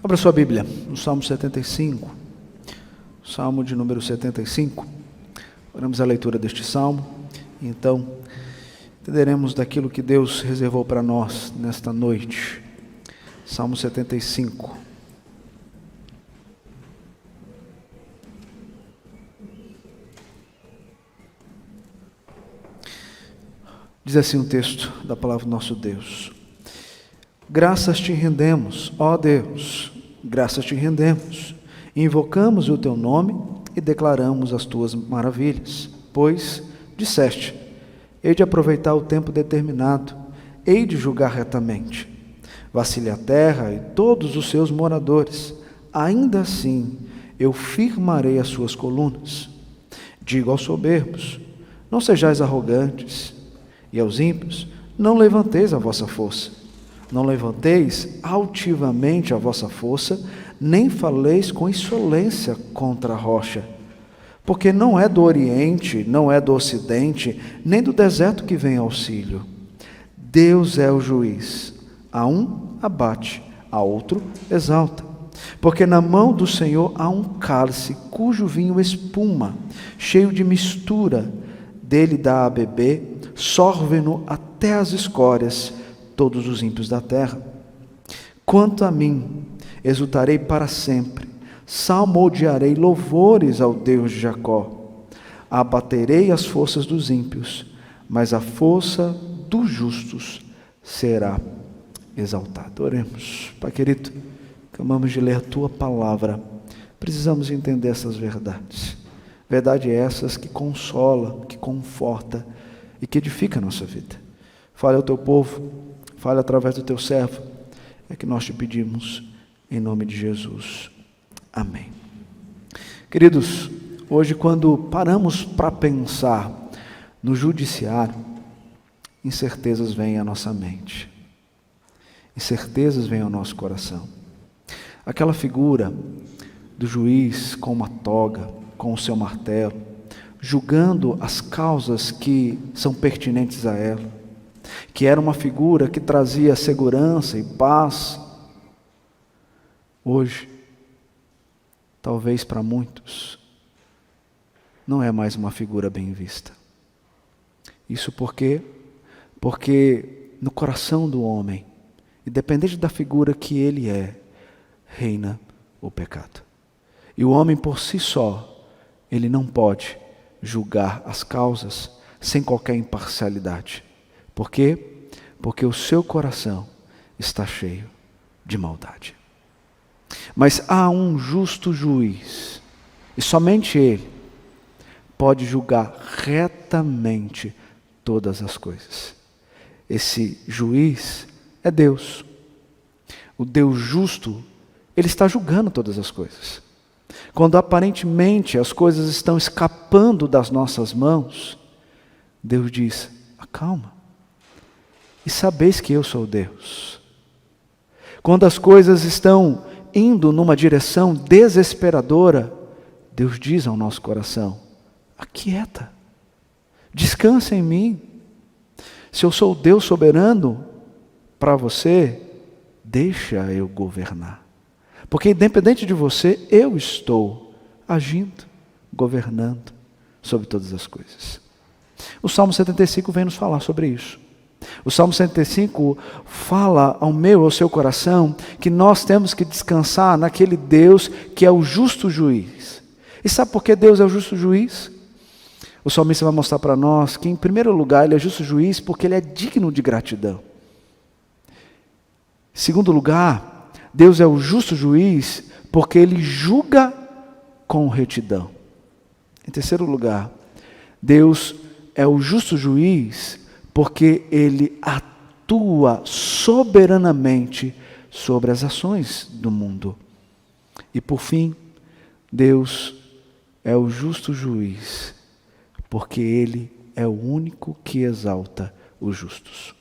Abra sua Bíblia, no Salmo 75, Salmo de número 75. Faremos a leitura deste Salmo, e então entenderemos daquilo que Deus reservou para nós nesta noite. Salmo 75. Diz assim o texto da palavra do nosso Deus: Graças te rendemos, ó Deus, graças te rendemos, invocamos o teu nome e declaramos as tuas maravilhas, pois disseste: hei de aproveitar o tempo determinado, hei de julgar retamente. Vacile a terra e todos os seus moradores, ainda assim eu firmarei as suas colunas. Digo aos soberbos: não sejais arrogantes, e aos ímpios: não levanteis a vossa força. Não levanteis altivamente a vossa força, nem faleis com insolência contra a rocha. Porque não é do Oriente, não é do Ocidente, nem do deserto que vem auxílio. Deus é o juiz. A um abate, a outro exalta. Porque na mão do Senhor há um cálice, cujo vinho espuma, cheio de mistura. Dele dá a beber, sorve-no até as escórias, todos os ímpios da terra. Quanto a mim, exultarei para sempre, salmodiarei louvores ao Deus de Jacó. Abaterei as forças dos ímpios, mas a força dos justos será exaltada. Oremos. Pai querido, acabamos de ler a tua palavra, precisamos entender essas verdades. Verdades essas que consola, que conforta e que edifica a nossa vida. Fale ao teu povo, fale através do teu servo, é que nós te pedimos, em nome de Jesus. Amém. Queridos, hoje quando paramos para pensar no judiciário, incertezas vêm à nossa mente, incertezas vêm ao nosso coração. Aquela figura do juiz com uma toga, com o seu martelo, julgando as causas que são pertinentes a ela, que era uma figura que trazia segurança e paz. Hoje, talvez para muitos, não é mais uma figura bem vista. Isso porque no coração do homem, independente da figura que ele é, reina o pecado. E o homem por si só, ele não pode julgar as causas sem qualquer imparcialidade. Por quê? Porque o seu coração está cheio de maldade. Mas há um justo juiz, e somente ele pode julgar retamente todas as coisas. Esse juiz é Deus. O Deus justo, ele está julgando todas as coisas. Quando aparentemente as coisas estão escapando das nossas mãos, Deus diz: acalma. E sabeis que eu sou Deus. Quando as coisas estão indo numa direção desesperadora, Deus diz ao nosso coração: aquieta, descansa em mim. Se eu sou o Deus soberano para você, deixa eu governar. Porque independente de você, eu estou agindo, governando sobre todas as coisas. O Salmo 75 vem nos falar sobre isso. O Salmo 75 fala ao meu, ao seu coração, que nós temos que descansar naquele Deus que é o justo juiz. E sabe por que Deus é o justo juiz? O salmista vai mostrar para nós que, em primeiro lugar, Ele é justo juiz porque Ele é digno de gratidão. Em segundo lugar, Deus é o justo juiz porque Ele julga com retidão. Em terceiro lugar, Deus é o justo juiz porque Ele atua soberanamente sobre as ações do mundo. E por fim, Deus é o justo juiz, porque Ele é o único que exalta os justos.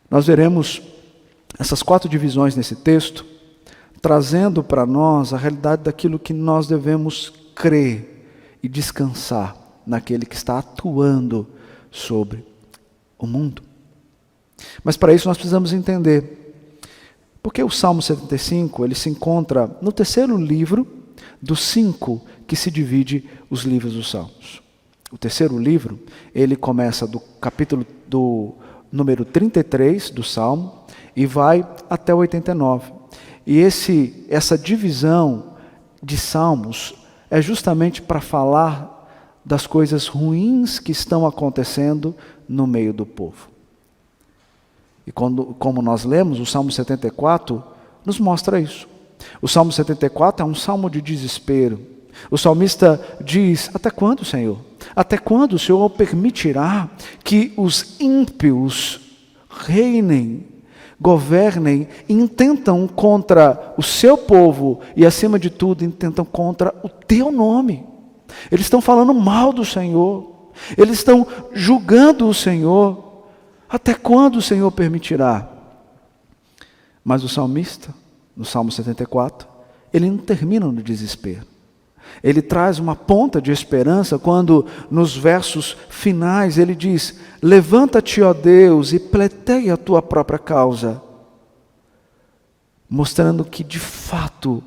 Nós veremos essas 4 divisões nesse texto, trazendo para nós a realidade daquilo que nós devemos crer e descansar naquele que está atuando sobre o mundo. Mas para isso nós precisamos entender Porque o Salmo 75, ele se encontra no terceiro livro dos 5 que se divide os livros dos Salmos. O terceiro livro, ele começa do capítulo do número 33 do Salmo e vai até o 89. E essa divisão de Salmos é justamente para falar das coisas ruins que estão acontecendo no meio do povo. E como nós lemos, o Salmo 74 nos mostra isso. O Salmo 74 é um salmo de desespero. O salmista diz: até quando, Senhor? Até quando o Senhor permitirá que os ímpios reinem, governem e intentam contra o seu povo e, acima de tudo, intentam contra o teu nome? Eles estão falando mal do Senhor. Eles estão julgando o Senhor. Até quando o Senhor permitirá? Mas o salmista, no Salmo 74, ele não termina no desespero. Ele traz uma ponta de esperança quando, nos versos finais, ele diz: levanta-te, ó Deus, e pleiteia a tua própria causa. Mostrando que, de fato,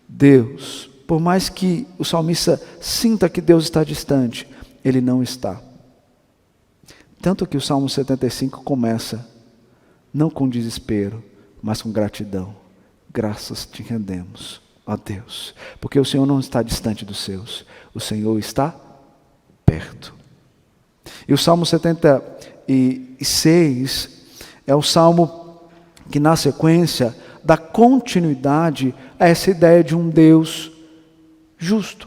Deus, por mais que o salmista sinta que Deus está distante, ele não está. Tanto que o Salmo 75 começa, não com desespero, mas com gratidão. Graças te rendemos, ó Deus, porque o Senhor não está distante dos seus, o Senhor está perto. E o Salmo 76 é o salmo que, na sequência, dá continuidade a essa ideia de um Deus justo.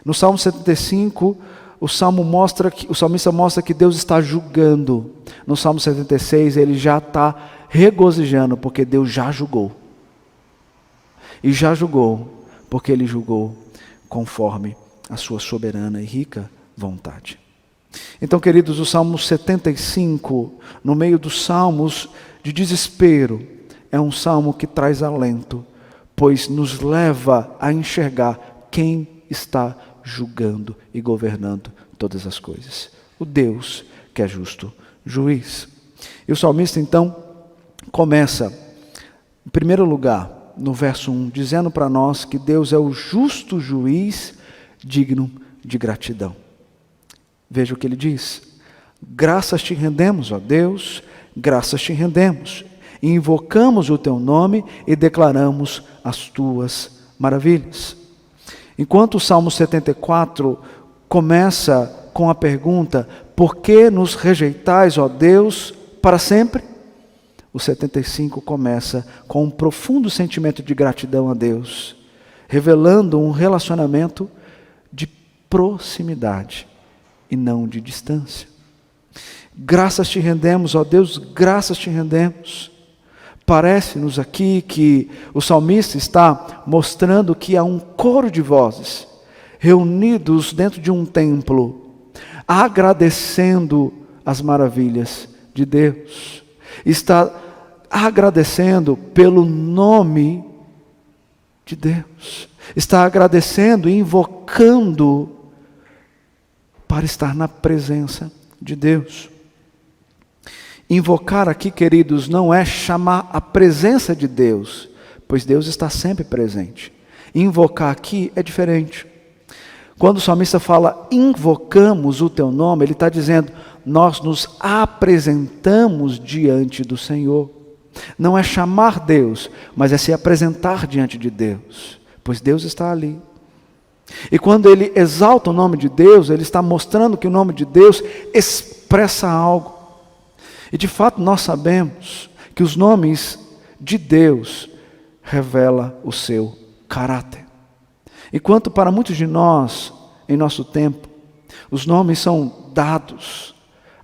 No Salmo 75, o salmista mostra que Deus está julgando. No Salmo 76, ele já está regozijando, porque Deus já julgou. E já julgou, porque ele julgou conforme a sua soberana e rica vontade. Então, queridos, o Salmo 75, no meio dos salmos de desespero, é um salmo que traz alento, pois nos leva a enxergar quem está julgando e governando todas as coisas. O Deus que é justo juiz. E o salmista, então, começa, em primeiro lugar, no verso 1, dizendo para nós que Deus é o justo juiz digno de gratidão. Veja o que ele diz: graças te rendemos, ó Deus, graças te rendemos, e invocamos o teu nome e declaramos as tuas maravilhas. Enquanto o Salmo 74 começa com a pergunta: por que nos rejeitais, ó Deus, para sempre? O 75 começa com um profundo sentimento de gratidão a Deus, revelando um relacionamento de proximidade e não de distância. Graças te rendemos, ó Deus, graças te rendemos. Parece-nos aqui que o salmista está mostrando que há um coro de vozes reunidos dentro de um templo, agradecendo as maravilhas de Deus. Está agradecendo pelo nome de Deus. Está agradecendo e invocando para estar na presença de Deus. Invocar aqui, queridos, não é chamar a presença de Deus, pois Deus está sempre presente. Invocar aqui é diferente. Quando o salmista fala, invocamos o teu nome, ele está dizendo, nós nos apresentamos diante do Senhor. Não é chamar Deus, mas é se apresentar diante de Deus, pois Deus está ali. E quando ele exalta o nome de Deus, ele está mostrando que o nome de Deus expressa algo. E de fato nós sabemos que os nomes de Deus revelam o seu caráter. Enquanto para muitos de nós, em nosso tempo, os nomes são dados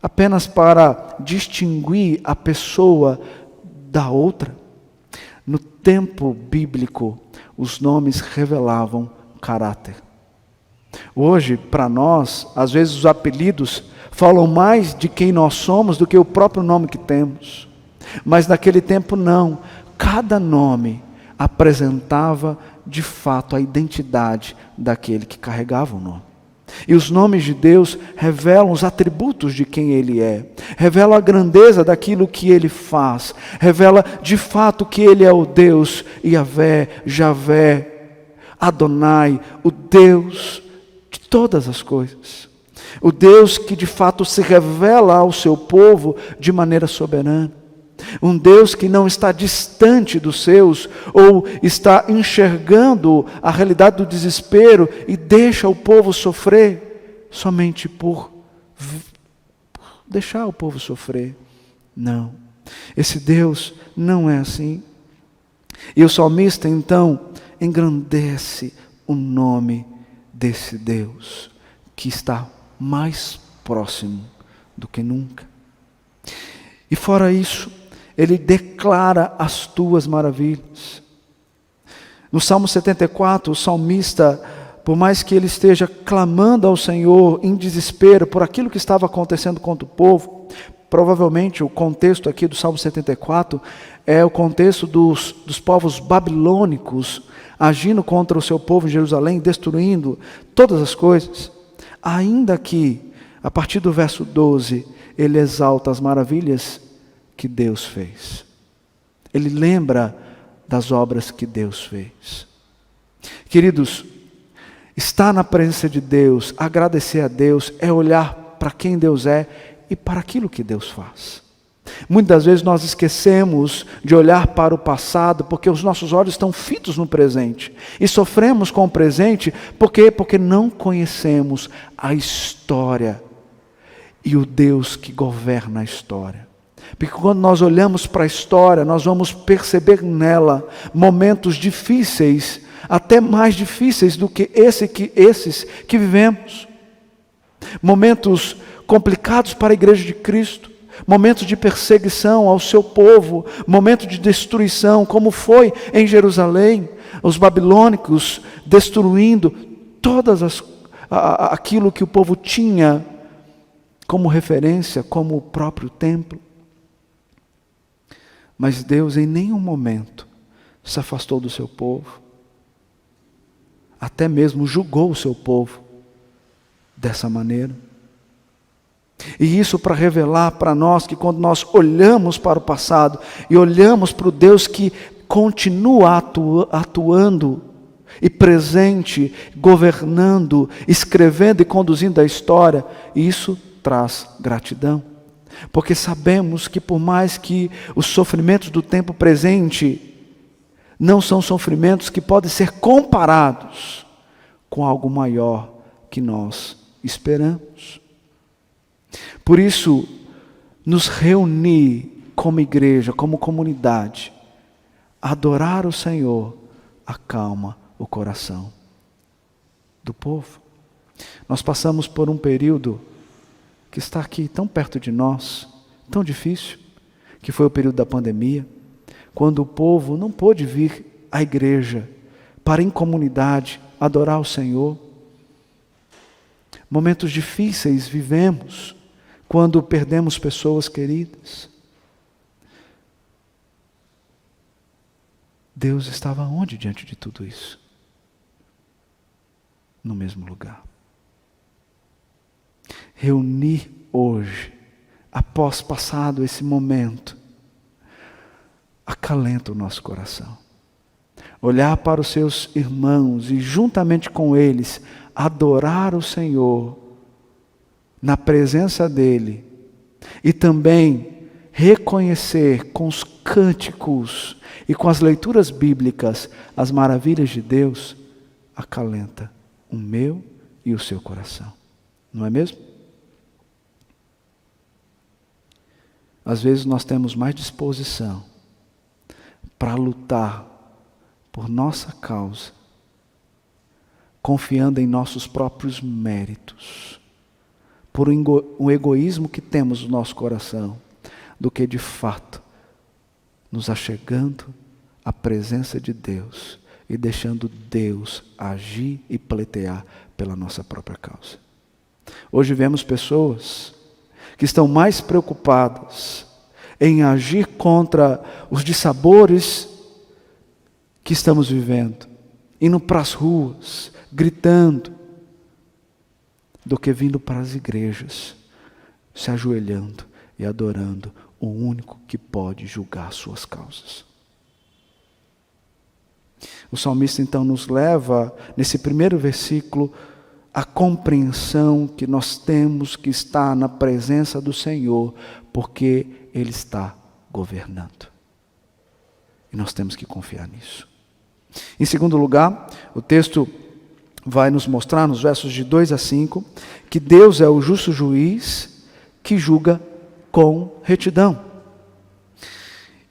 apenas para distinguir a pessoa da outra, no tempo bíblico, os nomes revelavam caráter. Hoje, para nós, às vezes os apelidos falam mais de quem nós somos do que o próprio nome que temos. Mas naquele tempo não. Cada nome apresentava de fato a identidade daquele que carregava o nome. E os nomes de Deus revelam os atributos de quem Ele é, revelam a grandeza daquilo que Ele faz, revela de fato que Ele é o Deus Yahvé, Javé, Adonai, o Deus de todas as coisas. O Deus que de fato se revela ao seu povo de maneira soberana. Um Deus que não está distante dos seus, ou está enxergando a realidade do desespero e deixa o povo sofrer somente por deixar o povo sofrer. Não, esse Deus não é assim. E o salmista então engrandece o nome desse Deus, que está mais próximo do que nunca. E fora isso, ele declara as tuas maravilhas. No Salmo 74, o salmista, por mais que ele esteja clamando ao Senhor em desespero por aquilo que estava acontecendo contra o povo, provavelmente o contexto aqui do Salmo 74 é o contexto dos povos babilônicos agindo contra o seu povo em Jerusalém, destruindo todas as coisas. Ainda que, a partir do verso 12, ele exalta as maravilhas que Deus fez. Ele lembra das obras que Deus fez. Queridos, estar na presença de Deus, agradecer a Deus, é olhar para quem Deus é e para aquilo que Deus faz. Muitas vezes nós esquecemos de olhar para o passado, porque os nossos olhos estão fitos no presente. E sofremos com o presente, por quê? Porque não conhecemos a história e o Deus que governa a história. Porque quando nós olhamos para a história, nós vamos perceber nela momentos difíceis, até mais difíceis do que esses que vivemos. Momentos complicados para a igreja de Cristo. Momentos de perseguição ao seu povo, momentos de destruição, como foi em Jerusalém, os babilônicos destruindo todas aquilo que o povo tinha como referência, como o próprio templo. Mas Deus em nenhum momento se afastou do seu povo, até mesmo julgou o seu povo dessa maneira. E isso para revelar para nós que quando nós olhamos para o passado e olhamos para o Deus que continua atuando e presente, governando, escrevendo e conduzindo a história, isso traz gratidão. Porque sabemos que por mais que os sofrimentos do tempo presente não são sofrimentos que podem ser comparados com algo maior que nós esperamos. Por isso, nos reunir como igreja, como comunidade, adorar o Senhor, acalma o coração do povo. Nós passamos por um período que está aqui tão perto de nós, tão difícil, que foi o período da pandemia, quando o povo não pôde vir à igreja para em comunidade adorar o Senhor. Momentos difíceis vivemos quando perdemos pessoas queridas. Deus estava onde diante de tudo isso? No mesmo lugar. Reunir hoje, após passado esse momento, acalenta o nosso coração. Olhar para os seus irmãos e juntamente com eles, adorar o Senhor, na presença dEle, e também reconhecer com os cânticos e com as leituras bíblicas as maravilhas de Deus, acalenta o meu e o seu coração. Não é mesmo? Às vezes nós temos mais disposição para lutar por nossa causa, confiando em nossos próprios méritos, por um egoísmo que temos no nosso coração, do que de fato nos achegando à presença de Deus e deixando Deus agir e pleitear pela nossa própria causa. Hoje vemos pessoas que estão mais preocupadas em agir contra os dissabores que estamos vivendo, indo para as ruas, gritando, do que vindo para as igrejas, se ajoelhando e adorando o único que pode julgar suas causas. O salmista então nos leva, nesse primeiro versículo, à compreensão que nós temos que estar na presença do Senhor, porque Ele está governando. E nós temos que confiar nisso. Em segundo lugar, o texto vai nos mostrar, nos versos de 2 a 5, que Deus é o justo juiz que julga com retidão.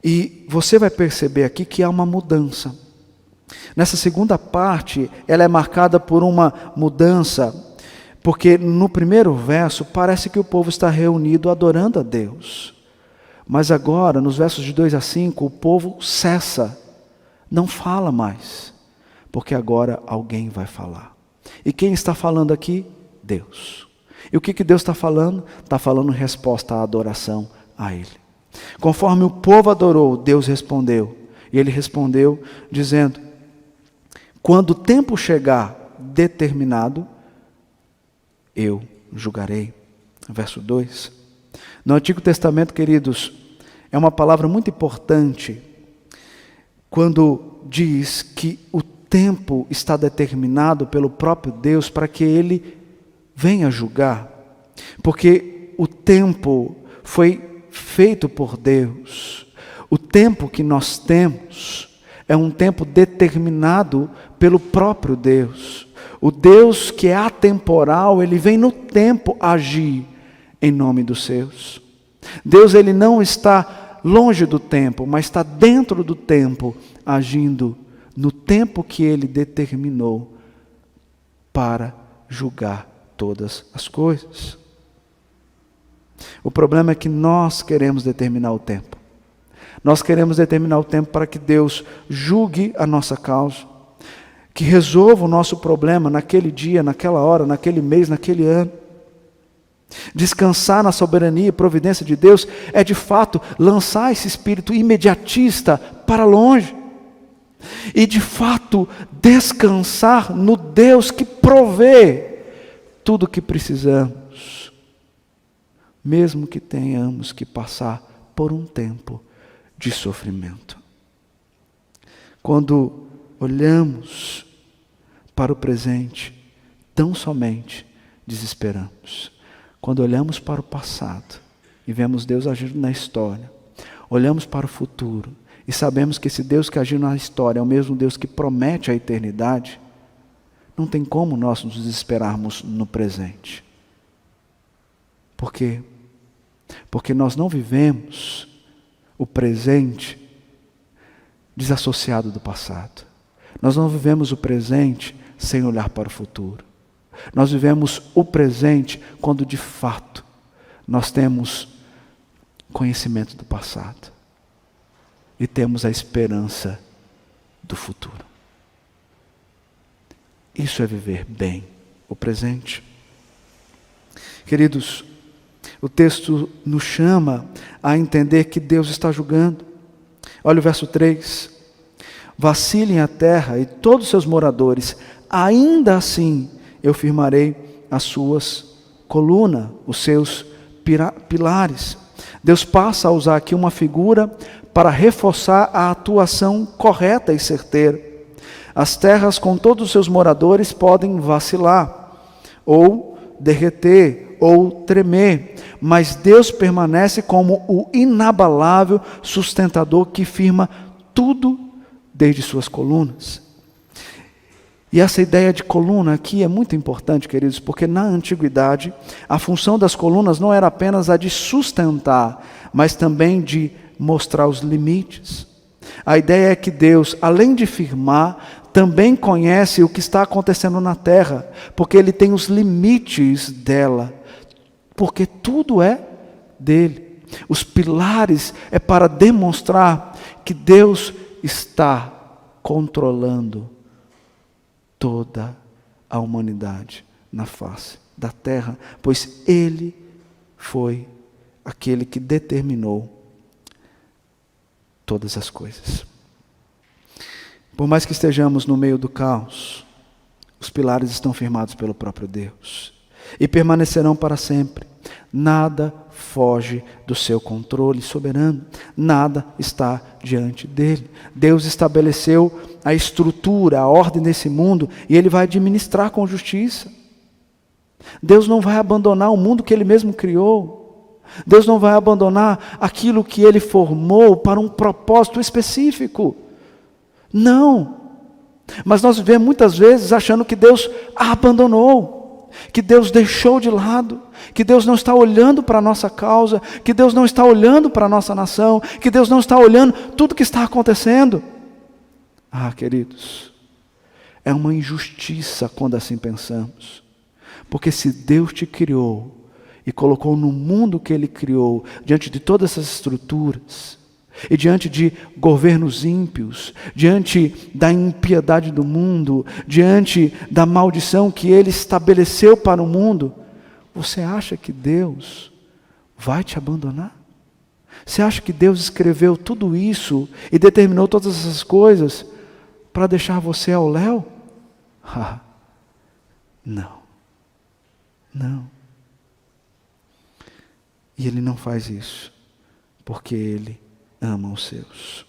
E você vai perceber aqui que há uma mudança. Nessa segunda parte, ela é marcada por uma mudança, porque no primeiro verso parece que o povo está reunido adorando a Deus. Mas agora, nos versos de 2 a 5, o povo cessa, não fala mais, porque agora alguém vai falar. E quem está falando aqui? Deus. E o que Deus está falando? Está falando em resposta à adoração a Ele. Conforme o povo adorou, Deus respondeu. E Ele respondeu dizendo: quando o tempo chegar determinado, eu julgarei. Verso 2. No Antigo Testamento, queridos, é uma palavra muito importante quando diz que o tempo está determinado pelo próprio Deus para que Ele venha julgar. Porque o tempo foi feito por Deus. O tempo que nós temos é um tempo determinado pelo próprio Deus. O Deus que é atemporal, Ele vem no tempo agir em nome dos seus. Deus, Ele não está longe do tempo, mas está dentro do tempo, agindo no tempo que Ele determinou para julgar todas as coisas. O problema é que nós queremos determinar o tempo. Nós queremos determinar o tempo para que Deus julgue a nossa causa, que resolva o nosso problema naquele dia, naquela hora, naquele mês, naquele ano. Descansar na soberania e providência de Deus é de fato lançar esse espírito imediatista para longe. E de fato descansar no Deus que provê tudo o que precisamos, mesmo que tenhamos que passar por um tempo de sofrimento. Quando olhamos para o presente, tão somente desesperamos. Quando olhamos para o passado e vemos Deus agindo na história, olhamos para o futuro e sabemos que esse Deus que agiu na história é o mesmo Deus que promete a eternidade, não tem como nós nos desesperarmos no presente. Por quê? Porque nós não vivemos o presente desassociado do passado. Nós não vivemos o presente sem olhar para o futuro. Nós vivemos o presente quando de fato nós temos conhecimento do passado e temos a esperança do futuro. Isso é viver bem o presente. Queridos, o texto nos chama a entender que Deus está julgando. Olha o verso 3. Vacilem a terra e todos os seus moradores, ainda assim eu firmarei as suas colunas, os seus pilares. Deus passa a usar aqui uma figura para reforçar a atuação correta e certeira. As terras com todos os seus moradores podem vacilar, ou derreter, ou tremer, mas Deus permanece como o inabalável sustentador que firma tudo desde suas colunas. E essa ideia de coluna aqui é muito importante, queridos, porque na antiguidade a função das colunas não era apenas a de sustentar, mas também de mostrar os limites. A ideia é que Deus, além de firmar, também conhece o que está acontecendo na terra, porque Ele tem os limites dela, porque tudo é dele. Os pilares é para demonstrar que Deus está controlando toda a humanidade na face da terra, pois Ele foi aquele que determinou todas as coisas. Por mais que estejamos no meio do caos, os pilares estão firmados pelo próprio Deus. e permanecerão para sempre. Nada foge do seu controle soberano, nada está diante dele. Deus estabeleceu a estrutura, a ordem desse mundo, e ele vai administrar com justiça. Deus não vai abandonar o mundo que ele mesmo criou. Deus não vai abandonar aquilo que ele formou para um propósito específico. Não. Mas nós vivemos muitas vezes achando que Deus a abandonou, que Deus deixou de lado, que Deus não está olhando para a nossa causa, que Deus não está olhando para a nossa nação, que Deus não está olhando tudo que está acontecendo. Ah, queridos, é uma injustiça quando assim pensamos. Porque se Deus te criou e colocou no mundo que Ele criou, diante de todas essas estruturas, e diante de governos ímpios, diante da impiedade do mundo, diante da maldição que Ele estabeleceu para o mundo, você acha que Deus vai te abandonar? Você acha que Deus escreveu tudo isso e determinou todas essas coisas para deixar você ao léu? Não. Não. E Ele não faz isso, porque Ele ama os seus.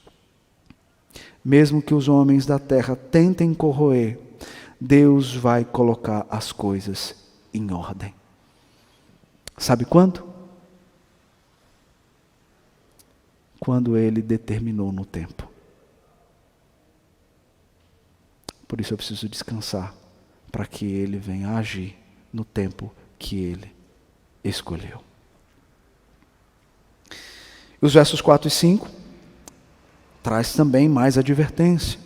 Mesmo que os homens da terra tentem corroer, Deus vai colocar as coisas em ordem. Sabe quando? Quando Ele determinou no tempo. Por isso eu preciso descansar, para que Ele venha agir no tempo que Ele escolheu. Os versos 4 e 5 traz também mais advertência.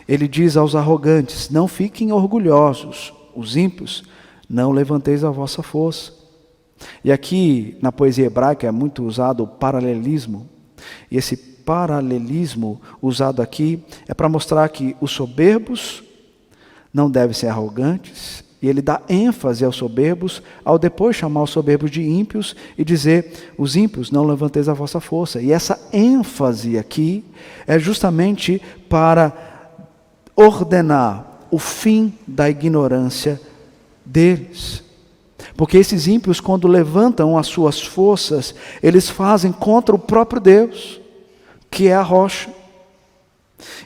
Ele diz aos arrogantes: não fiquem orgulhosos, os ímpios, não levanteis a vossa força. E aqui na poesia hebraica é muito usado o paralelismo, e esse paralelismo usado aqui é para mostrar que os soberbos não devem ser arrogantes, e ele dá ênfase aos soberbos, ao depois chamar os soberbos de ímpios e dizer: os ímpios, não levanteis a vossa força. E essa ênfase aqui é justamente para ordenar o fim da ignorância deles. Porque esses ímpios, quando levantam as suas forças, eles fazem contra o próprio Deus, que é a rocha.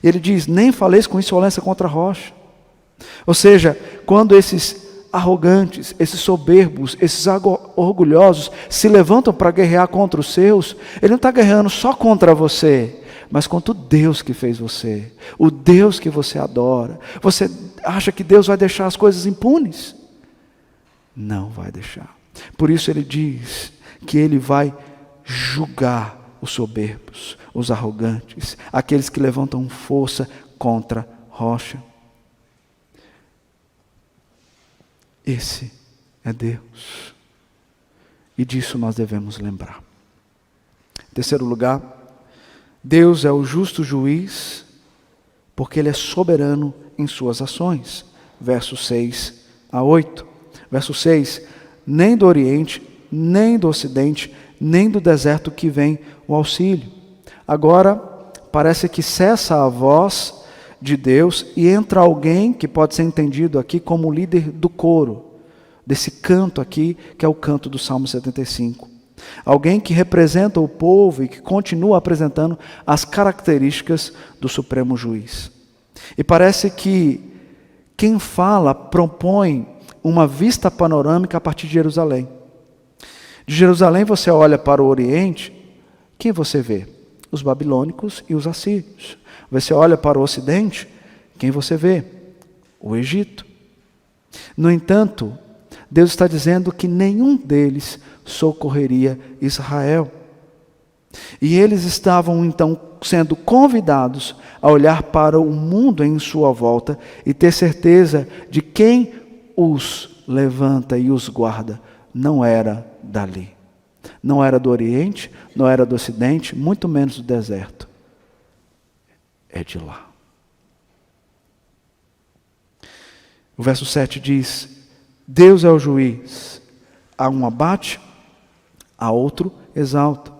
Ele diz: nem faleis com insolência contra a rocha. Ou seja, quando esses arrogantes, esses soberbos, esses orgulhosos se levantam para guerrear contra os seus, ele não está guerreando só contra você, mas contra o Deus que fez você, o Deus que você adora. Você acha que Deus vai deixar as coisas impunes? Não vai deixar. Por isso ele diz que ele vai julgar os soberbos, os arrogantes, aqueles que levantam força contra a rocha. Esse é Deus. E disso nós devemos lembrar. Em terceiro lugar, Deus é o justo juiz, porque Ele é soberano em suas ações. Versos 6 a 8. Verso 6, nem do Oriente, nem do Ocidente, nem do deserto que vem o auxílio. Agora, parece que cessa a voz de Deus e entra alguém que pode ser entendido aqui como líder do coro, desse canto aqui, que é o canto do Salmo 75. Alguém que representa o povo e que continua apresentando as características do Supremo Juiz. E parece que quem fala propõe uma vista panorâmica a partir de Jerusalém. De Jerusalém você olha para o Oriente, quem você vê? Os babilônicos e os assírios. Você olha para o Ocidente, quem você vê? O Egito. No entanto, Deus está dizendo que nenhum deles socorreria Israel. E eles estavam então sendo convidados a olhar para o mundo em sua volta e ter certeza de quem os levanta e os guarda não era dali. Não era do Oriente, não era do Ocidente, muito menos do deserto. É de lá. O verso 7 diz: Deus é o juiz, a um abate, a outro exalta.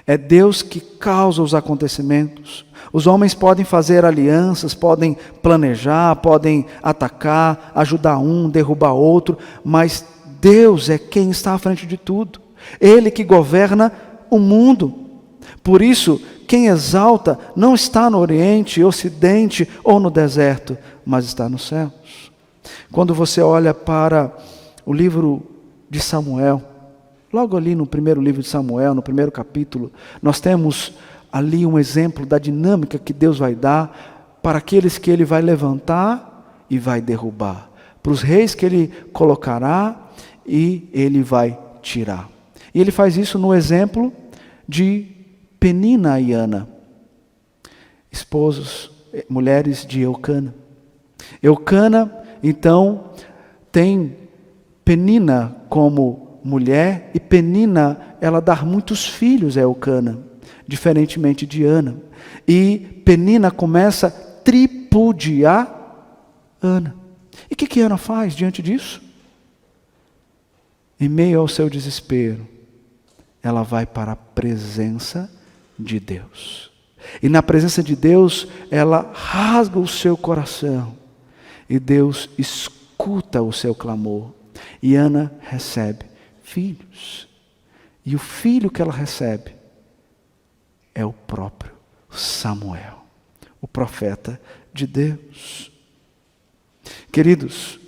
É Deus que causa os acontecimentos. Os homens podem fazer alianças, podem planejar, podem atacar, ajudar um, derrubar outro, mas Deus é quem está à frente de tudo. Ele que governa o mundo. Por isso, quem exalta não está no Oriente, Ocidente ou no deserto, mas está nos céus. Quando você olha para o livro de Samuel, logo ali no primeiro livro de Samuel, no primeiro capítulo, nós temos ali um exemplo da dinâmica que Deus vai dar para aqueles que Ele vai levantar e vai derrubar, para os reis que Ele colocará e Ele vai tirar. E Ele faz isso no exemplo de Penina e Ana, mulheres de Eucana. Eucana, então, tem Penina como mulher, e Penina, ela dá muitos filhos a Eucana, diferentemente de Ana. E Penina começa a tripudiar Ana. E o que Ana faz diante disso? Em meio ao seu desespero, ela vai para a presença de Deus. E na presença de Deus, ela rasga o seu coração. E Deus escuta o seu clamor. E Ana recebe filhos. E o filho que ela recebe é o próprio Samuel, o profeta de Deus. Queridos,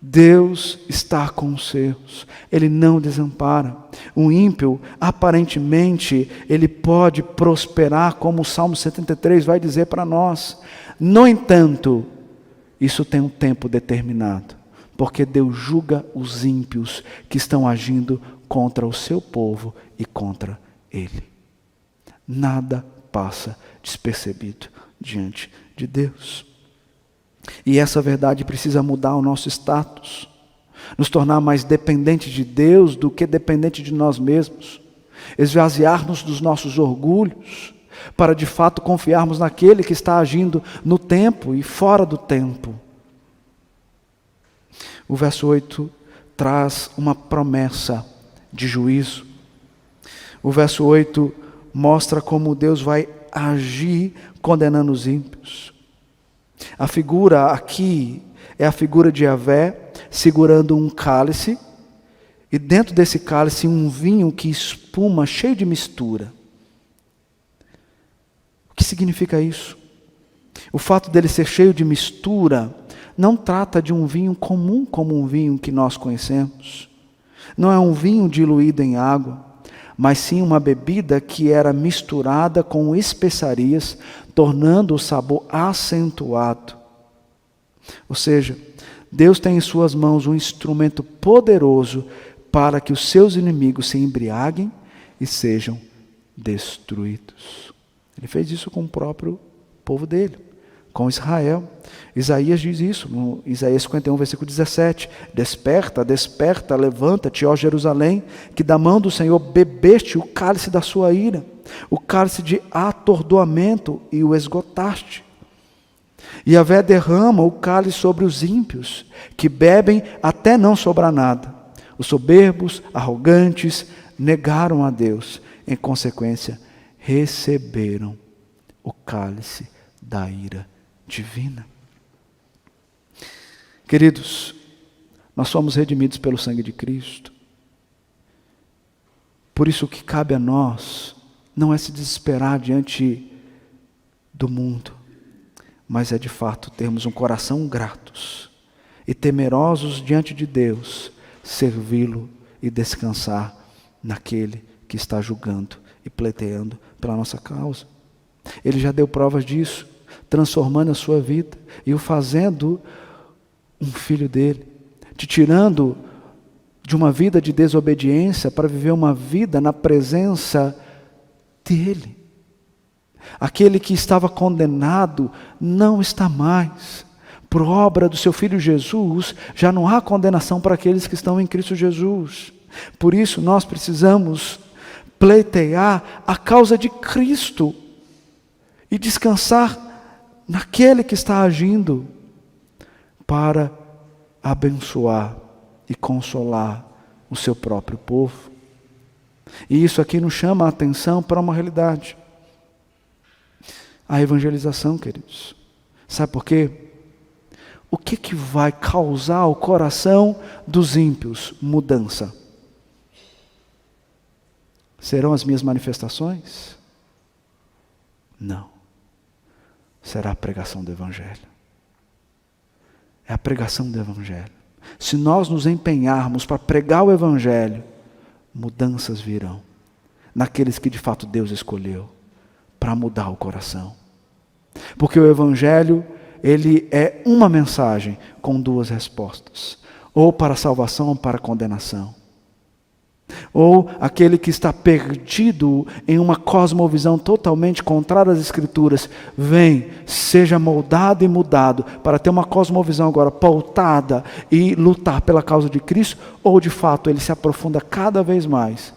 Deus está com os seus, Ele não desampara. O ímpio, aparentemente, ele pode prosperar, como o Salmo 73 vai dizer para nós. No entanto, isso tem um tempo determinado, porque Deus julga os ímpios que estão agindo contra o seu povo e contra Ele. Nada passa despercebido diante de Deus. E essa verdade precisa mudar o nosso status, nos tornar mais dependentes de Deus do que dependentes de nós mesmos, esvaziar-nos dos nossos orgulhos, para de fato confiarmos naquele que está agindo no tempo e fora do tempo. O verso 8 traz uma promessa de juízo. O verso 8 mostra como Deus vai agir condenando os ímpios. A figura aqui é a figura de Yahvé segurando um cálice, e dentro desse cálice um vinho que espuma, cheio de mistura. O que significa isso? O fato dele ser cheio de mistura não trata de um vinho comum como um vinho que nós conhecemos. Não é um vinho diluído em água, mas sim uma bebida que era misturada com especiarias, tornando o sabor acentuado. Ou seja, Deus tem em suas mãos um instrumento poderoso para que os seus inimigos se embriaguem e sejam destruídos. Ele fez isso com o próprio povo dele, com Israel. Isaías diz isso, no Isaías 51, versículo 17. Desperta, desperta, levanta-te, ó Jerusalém, que da mão do Senhor bebeste o cálice da sua ira, o cálice de atordoamento, e o esgotaste. E Yahvé derrama o cálice sobre os ímpios, que bebem até não sobrar nada. Os soberbos, arrogantes, negaram a Deus. Em consequência, receberam o cálice da ira divina. Queridos, nós somos redimidos pelo sangue de Cristo. Por isso o que cabe a nós não é se desesperar diante do mundo, mas é de fato termos um coração gratos e temerosos diante de Deus, servi-lo e descansar naquele que está julgando e pleiteando pela nossa causa. Ele já deu provas disso, transformando a sua vida e o fazendo um filho dele, te tirando de uma vida de desobediência para viver uma vida na presença dele. Aquele que estava condenado não está mais. Por obra do seu Filho Jesus, já não há condenação para aqueles que estão em Cristo Jesus. Por isso nós precisamos pleitear a causa de Cristo e descansar naquele que está agindo para abençoar e consolar o seu próprio povo. E isso aqui nos chama a atenção para uma realidade. A evangelização, queridos. Sabe por quê? O que vai causar ao coração dos ímpios mudança? Serão as minhas manifestações? Não. Será a pregação do Evangelho. É a pregação do Evangelho. Se nós nos empenharmos para pregar o Evangelho, mudanças virão naqueles que de fato Deus escolheu para mudar o coração. Porque o Evangelho, ele é uma mensagem com duas respostas. Ou para a salvação ou para a condenação. Ou aquele que está perdido em uma cosmovisão totalmente contrária às Escrituras, vem, seja moldado e mudado, para ter uma cosmovisão agora pautada e lutar pela causa de Cristo, ou de fato ele se aprofunda cada vez mais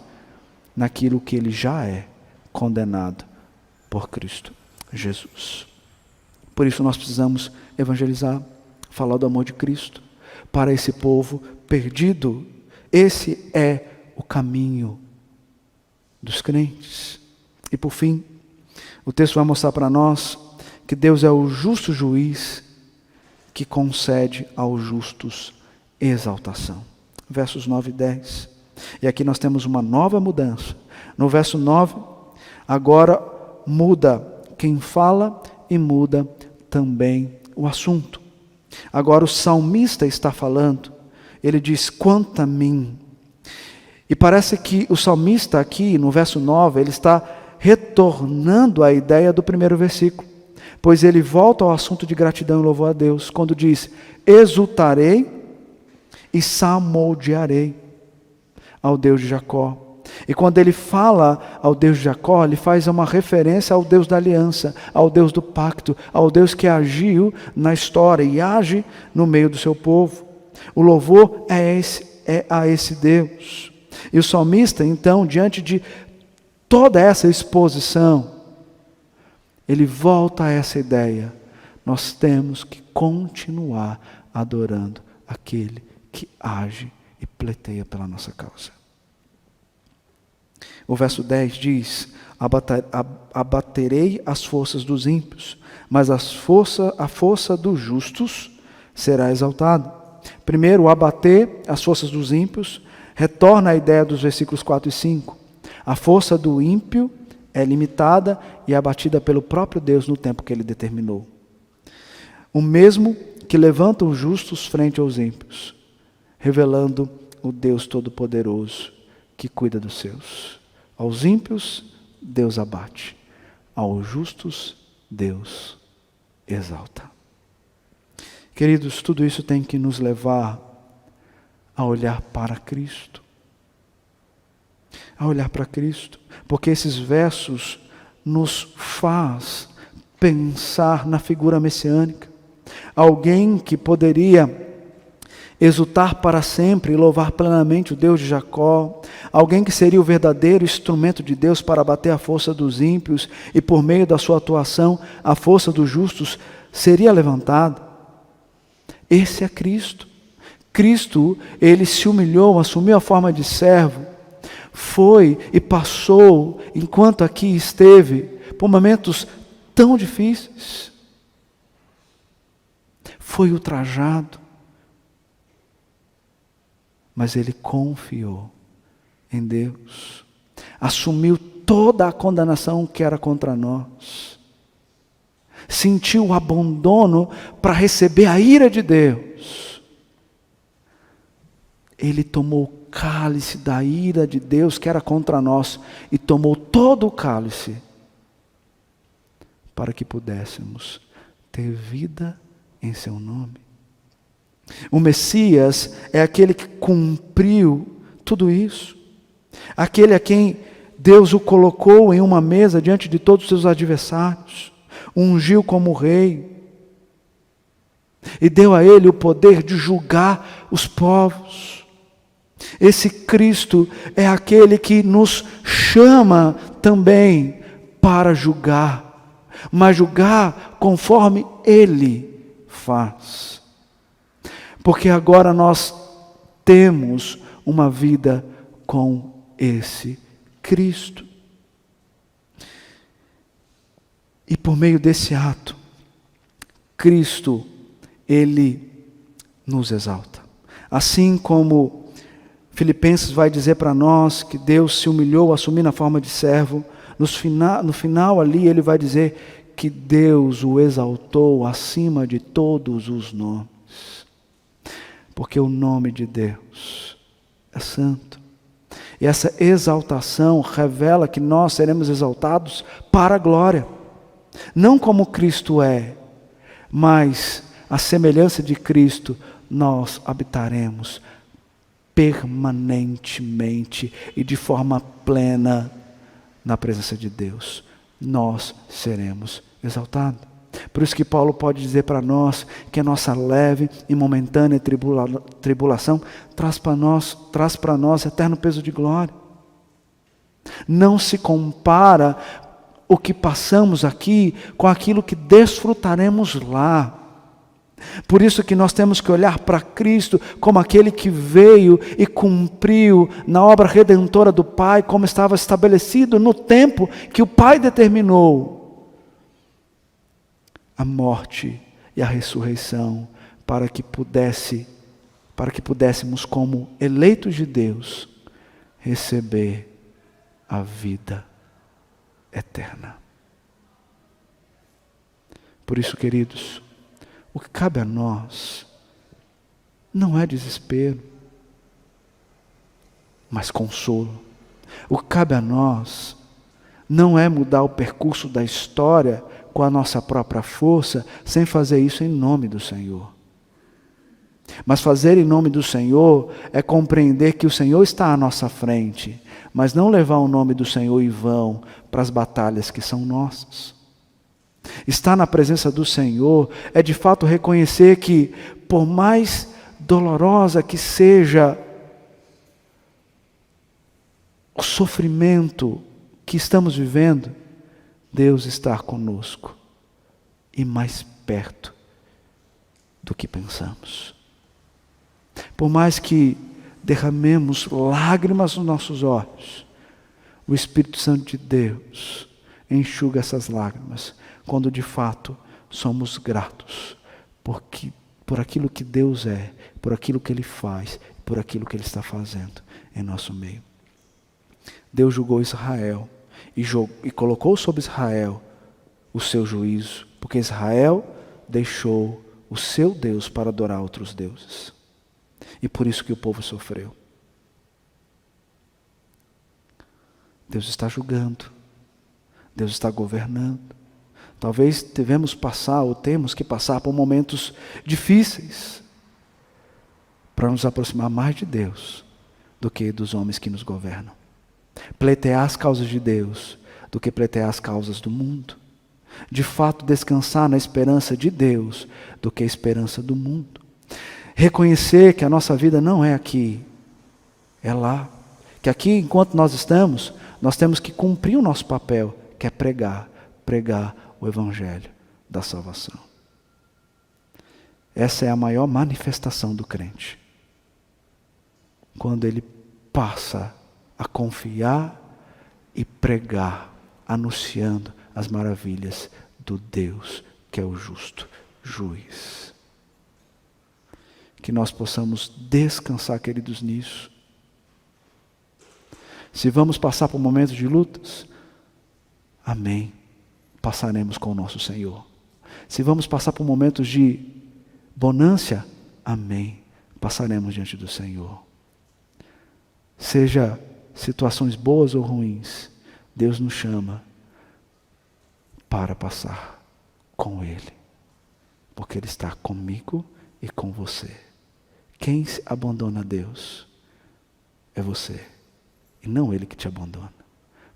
naquilo que ele já é condenado por Cristo Jesus. Por isso nós precisamos evangelizar, falar do amor de Cristo para esse povo perdido. Esse é o caminho dos crentes. E por fim, o texto vai mostrar para nós que Deus é o justo juiz que concede aos justos exaltação. Versos 9 e 10. E aqui nós temos uma nova mudança. No verso 9, agora muda quem fala e muda também o assunto. Agora o salmista está falando. Ele diz, quanto a mim. E parece que o salmista aqui, no verso 9, ele está retornando à ideia do primeiro versículo. Pois ele volta ao assunto de gratidão e louvor a Deus, quando diz, exultarei e salmodiarei ao Deus de Jacó. E quando ele fala ao Deus de Jacó, ele faz uma referência ao Deus da aliança, ao Deus do pacto, ao Deus que agiu na história e age no meio do seu povo. O louvor é a esse Deus. E o salmista, então, diante de toda essa exposição, ele volta a essa ideia. Nós temos que continuar adorando aquele que age e pleiteia pela nossa causa. O verso 10 diz, abaterei as forças dos ímpios, mas a força dos justos será exaltada. Primeiro, o abater as forças dos ímpios retorna à ideia dos versículos 4 e 5. A força do ímpio é limitada e abatida pelo próprio Deus no tempo que ele determinou. O mesmo que levanta os justos frente aos ímpios, revelando o Deus Todo-Poderoso que cuida dos seus. Aos ímpios, Deus abate. Aos justos, Deus exalta. Queridos, tudo isso tem que nos levar a olhar para Cristo. A olhar para Cristo. Porque esses versos nos faz pensar na figura messiânica. Alguém que poderia exultar para sempre e louvar plenamente o Deus de Jacó. Alguém que seria o verdadeiro instrumento de Deus para abater a força dos ímpios e por meio da sua atuação a força dos justos seria levantada. Esse é Cristo. Cristo, ele se humilhou, assumiu a forma de servo, foi e passou, enquanto aqui esteve, por momentos tão difíceis. Foi ultrajado, mas ele confiou em Deus, assumiu toda a condenação que era contra nós, sentiu o abandono para receber a ira de Deus. Ele tomou o cálice da ira de Deus que era contra nós e tomou todo o cálice para que pudéssemos ter vida em seu nome. O Messias é aquele que cumpriu tudo isso. Aquele a quem Deus o colocou em uma mesa diante de todos os seus adversários, ungiu como rei e deu a ele o poder de julgar os povos. Esse Cristo é aquele que nos chama também para julgar, mas julgar conforme Ele faz. Porque agora nós temos uma vida com esse Cristo. E por meio desse ato, Cristo, Ele nos exalta. Assim como Filipenses vai dizer para nós que Deus se humilhou, assumindo a forma de servo, no final ali ele vai dizer que Deus o exaltou acima de todos os nomes. Porque o nome de Deus é santo. E essa exaltação revela que nós seremos exaltados para a glória. Não como Cristo é, mas a semelhança de Cristo, nós habitaremos permanentemente e de forma plena na presença de Deus. Nós seremos exaltados. Por isso que Paulo pode dizer para nós que a nossa leve e momentânea tribulação traz para nós eterno peso de glória. Não se compara o que passamos aqui com aquilo que desfrutaremos lá. Por isso que nós temos que olhar para Cristo como aquele que veio e cumpriu na obra redentora do Pai, como estava estabelecido no tempo que o Pai determinou. A morte e a ressurreição, para que pudéssemos, como eleitos de Deus, receber a vida eterna. Por isso, queridos, o que cabe a nós não é desespero, mas consolo. O que cabe a nós não é mudar o percurso da história com a nossa própria força, sem fazer isso em nome do Senhor. Mas fazer em nome do Senhor é compreender que o Senhor está à nossa frente, mas não levar o nome do Senhor em vão para as batalhas que são nossas. Estar na presença do Senhor é de fato reconhecer que, por mais dolorosa que seja o sofrimento que estamos vivendo, Deus está conosco e mais perto do que pensamos. Por mais que derramemos lágrimas nos nossos olhos, o Espírito Santo de Deus enxuga essas lágrimas, quando de fato somos gratos por aquilo que Deus é, por aquilo que Ele faz, por aquilo que Ele está fazendo em nosso meio. Deus julgou Israel e colocou sobre Israel o seu juízo, porque Israel deixou o seu Deus para adorar outros deuses. E por isso que o povo sofreu. Deus está julgando. Deus está governando. Talvez temos que passar por momentos difíceis para nos aproximar mais de Deus do que dos homens que nos governam. Pleitear as causas de Deus do que pleitear as causas do mundo. De fato, descansar na esperança de Deus do que a esperança do mundo. Reconhecer que a nossa vida não é aqui, é lá. Que aqui, enquanto nós estamos, nós temos que cumprir o nosso papel, que é pregar o Evangelho da salvação. Essa é a maior manifestação do crente. Quando ele passa a confiar e pregar, anunciando as maravilhas do Deus que é o justo juiz. Que nós possamos descansar, queridos, nisso. Se vamos passar por momentos de lutas, amém, passaremos com o nosso Senhor. Se vamos passar por momentos de bonância, amém, passaremos diante do Senhor. Seja situações boas ou ruins, Deus nos chama para passar com Ele, porque Ele está comigo e com você. Quem abandona a Deus é você, e não Ele que te abandona.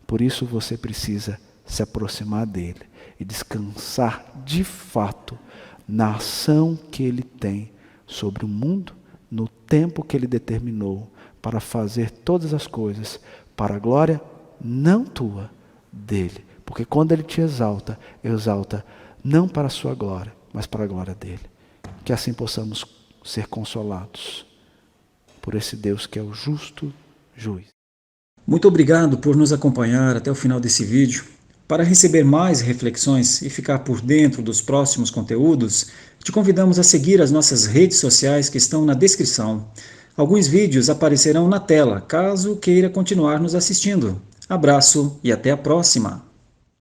Por isso você precisa se aproximar dEle e descansar de fato na ação que Ele tem sobre o mundo, no tempo que Ele determinou, para fazer todas as coisas para a glória não tua, dEle. Porque quando Ele te exalta não para a sua glória, mas para a glória dEle. Que assim possamos ser consolados por esse Deus que é o justo juiz. Muito obrigado por nos acompanhar até o final desse vídeo. Para receber mais reflexões e ficar por dentro dos próximos conteúdos, te convidamos a seguir as nossas redes sociais que estão na descrição. Alguns vídeos aparecerão na tela, caso queira continuar nos assistindo. Abraço e até a próxima!